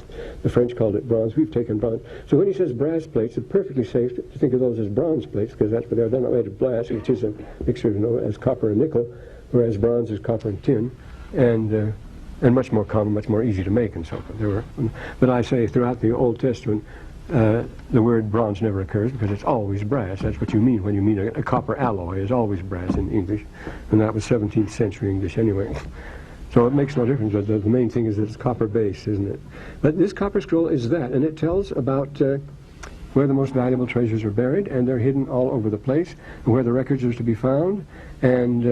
The French called it bronze. We've taken bronze. So when he says brass plates, it's perfectly safe to think of those as bronze plates, because that's what they're. They're not made of glass, which is a mixture of as copper and nickel, whereas bronze is copper and tin. And much more common, much more easy to make, and so forth. But I say throughout the Old Testament, the word bronze never occurs because it's always brass. That's what you mean when you mean a copper alloy is always brass in English, and that was 17th century English anyway. So it makes no difference. But the main thing is that it's copper based, isn't it? But this copper scroll is that, and it tells about where the most valuable treasures are buried, and they're hidden all over the place, and where the records are to be found, and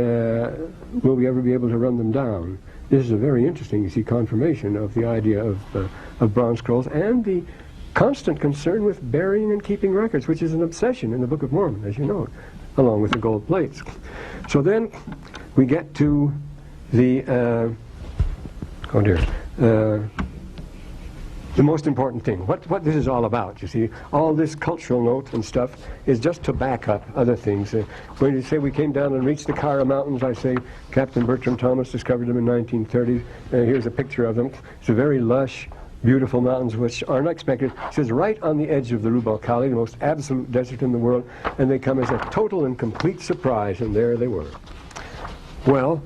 will we ever be able to run them down? This is a very interesting, you see, confirmation of the idea of bronze scrolls and the constant concern with burying and keeping records, which is an obsession in the Book of Mormon, as you know, along with the gold plates. So then we get to the, the most important thing, what this is all about. You see, all this cultural note and stuff is just to back up other things. When you say we came down and reached the Kara Mountains, I say Captain Bertram Thomas discovered them in 1930. Here's a picture of them. It's a very lush, beautiful mountains which are unexpected. It says right on the edge of the Rubal Khali, the most absolute desert in the world, and they come as a total and complete surprise, and there they were. Well,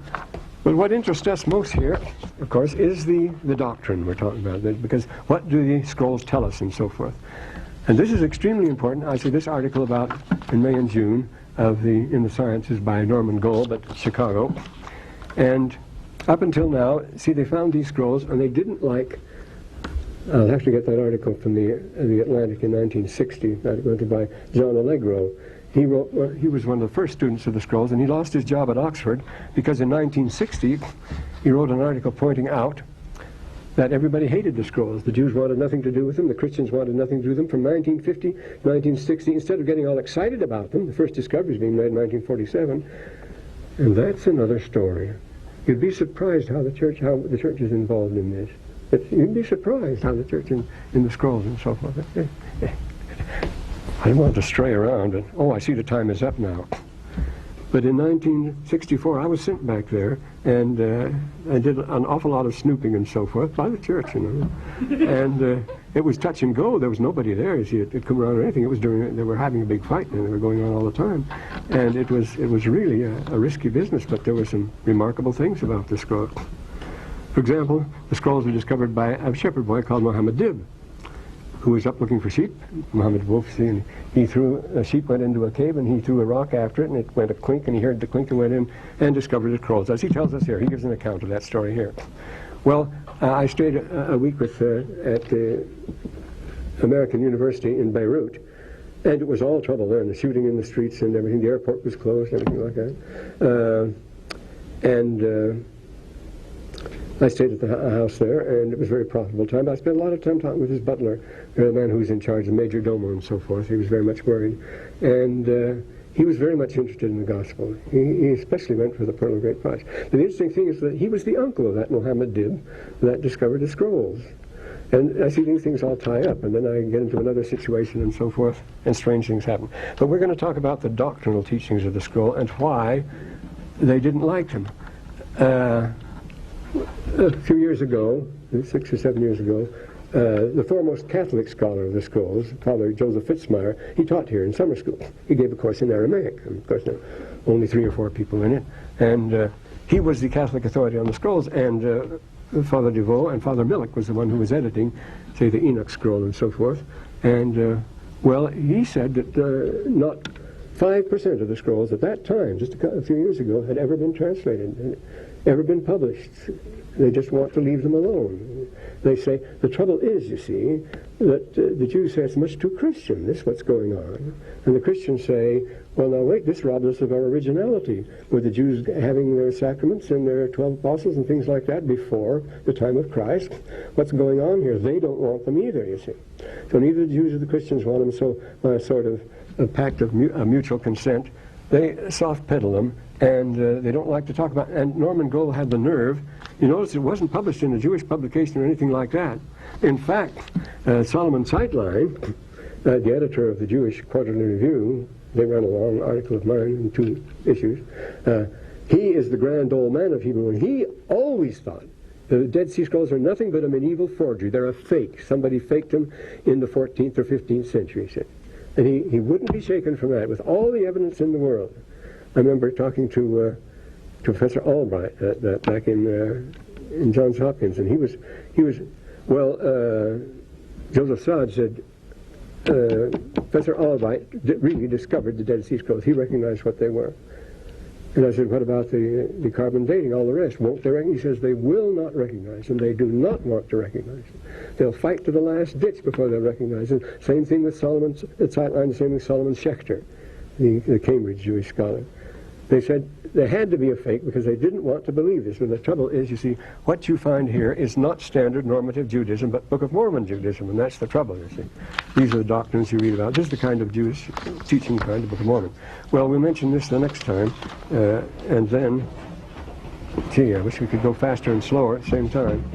but what interests us most here, of course, is the doctrine we're talking about, because what do the scrolls tell us and so forth. And this is extremely important. I see this article about in May and June in the Sciences by Norman Gold at Chicago. And up until now, see, they found these scrolls and they didn't like, I'll have to get that article from the Atlantic in 1960, that article by John Allegro. He was one of the first students of the scrolls, and he lost his job at Oxford because in 1960 he wrote an article pointing out that everybody hated the scrolls. The Jews wanted nothing to do with them, the Christians wanted nothing to do with them. From 1950 to 1960, instead of getting all excited about them, the first discoveries being made in 1947, and that's another story. You'd be surprised how the church is involved in this. You'd be surprised how the church in the scrolls and so forth. I don't want to stray around, but I see the time is up now. But in 1964, I was sent back there, and I did an awful lot of snooping and so forth by the church, you know. And it was touch and go. There was nobody there. You see, it come around or anything. It was they were having a big fight, and they were going on all the time. And it was really a risky business, but there were some remarkable things about the scroll. For example, the scrolls were discovered by a shepherd boy called Muhammad Dib, who was up looking for sheep. Muhammad Wolf, and a sheep went into a cave, and he threw a rock after it, and it went a clink, and he heard the clink and went in and discovered the scrolls. As he tells us here, he gives an account of that story here. Well, I stayed a week at the American University in Beirut, and it was all trouble then, the shooting in the streets and everything. The airport was closed, everything like that. I stayed at the house there, and it was a very profitable time. I spent a lot of time talking with his butler, the man who was in charge of Major Domo and so forth. He was very much worried. And he was very much interested in the gospel. He especially went for the Pearl of Great Price. The interesting thing is that he was the uncle of that Muhammad Dib that discovered the scrolls. And I see these things all tie up, and then I get into another situation and so forth, and strange things happen. But we're going to talk about the doctrinal teachings of the scroll and why they didn't like them. A few years ago, 6 or 7 years ago, the foremost Catholic scholar of the scrolls, Father Joseph Fitzmyer, he taught here in summer school. He gave a course in Aramaic, and of course there were only 3 or 4 people in it. And he was the Catholic authority on the scrolls, and Father DeVoe and Father Millick was the one who was editing, say, the Enoch scroll and so forth. And, well, he said that not 5% of the scrolls at that time, just a few years ago, had ever been translated, ever been published. They just want to leave them alone. They say, the trouble is, you see, that the Jews say it's much too Christian. This is what's going on. And the Christians say, well, now wait, this robs us of our originality, with the Jews having their sacraments and their 12 apostles and things like that before the time of Christ. What's going on here? They don't want them either, you see. So neither the Jews or the Christians want them, so by a sort of a pact of mutual consent, they soft pedal them, and they don't like to talk about it. And Norman Gold had the nerve. You notice it wasn't published in a Jewish publication or anything like that. In fact, Solomon Sightline, the editor of the Jewish Quarterly Review, they ran a long article of mine in 2 issues, he is the grand old man of Hebrew, and he always thought the Dead Sea Scrolls are nothing but a medieval forgery. They're a fake. Somebody faked them in the 14th or 15th century, he said. And he wouldn't be shaken from that, with all the evidence in the world. I remember talking to Professor Albright back in Johns Hopkins, and he was well, Joseph Sod said, Professor Albright really discovered the Dead Sea Scrolls. He recognized what they were. And I said, what about the carbon dating, all the rest? Won't they recognize? He says they will not recognize them. They do not want to recognize them. They'll fight to the last ditch before they'll recognize them. Same thing with Solomon, it's outlined the same with Solomon Schechter, the Cambridge Jewish scholar. They said there had to be a fake because they didn't want to believe this. But the trouble is, you see, what you find here is not standard normative Judaism, but Book of Mormon Judaism, and that's the trouble, you see. These are the doctrines you read about. This is the kind of Jewish teaching kind of Book of Mormon. Well, we'll mention this the next time, and then, gee, I wish we could go faster and slower at the same time.